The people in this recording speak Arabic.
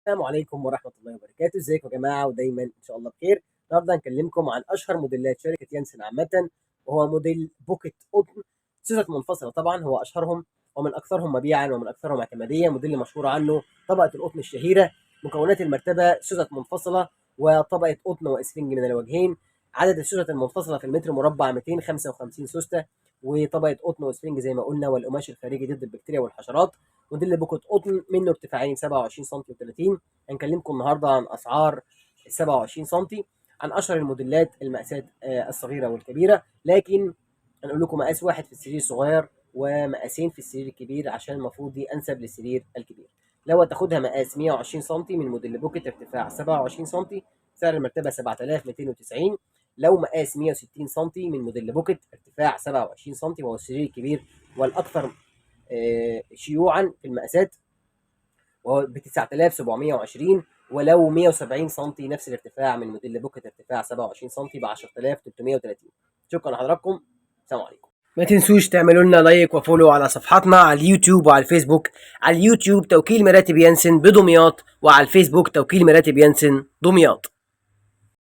السلام عليكم ورحمة الله وبركاته، ازيكم يا جماعة ودايما ان شاء الله بخير. النهارده هنكلمكم عن اشهر موديلات شركة يانسن عامة، وهو موديل بوكيت قطن. صيغة منفصلة طبعا هو اشهرهم ومن اكثرهم مبيعا ومن اكثرهم اعتمادية. موديل مشهور عنه طبقة القطن الشهيرة. مكونات المرتبة صيغة منفصلة وطبقة قطن واسفنج من الوجهين. عدد السوست المنفصلة في المتر مربع 255 سوستة، وطبقة قطن واسفنج زي ما قلنا، والقماش الخارجي ضد البكتيريا والحشرات. موديل بوكيت قطن منه ارتفاعين 27 سم و30. هنكلمكم النهارده عن اسعار ال 27 سم، عن اشهر الموديلات، المقاسات الصغيره والكبيره، لكن هنقول لكم مقاس واحد في السرير الصغير ومقاسين في السرير الكبير عشان المفروض دي انسب للسرير الكبير. لو هتاخدها مقاس 120 سم من موديل بوكيت ارتفاع 27 سم، سعر المرتبه 7290. لو مقاس 160 سم من موديل بوكيت ارتفاع 27 سم وهو السرير الكبير والاكثر شيوعا في المقاسات، وهو ب 9720. ولو 170 سم نفس الارتفاع من موديل بوكيت ارتفاع 27 سم ب 10330. شكرا لحضراتكم، السلام عليكم. ما تنسوش تعملوا لنا لايك وفولو على صفحاتنا على اليوتيوب وعلى الفيسبوك. على اليوتيوب توكيل مراتب يانسن بدمياط، وعلى الفيسبوك توكيل مراتب يانسن دمياط.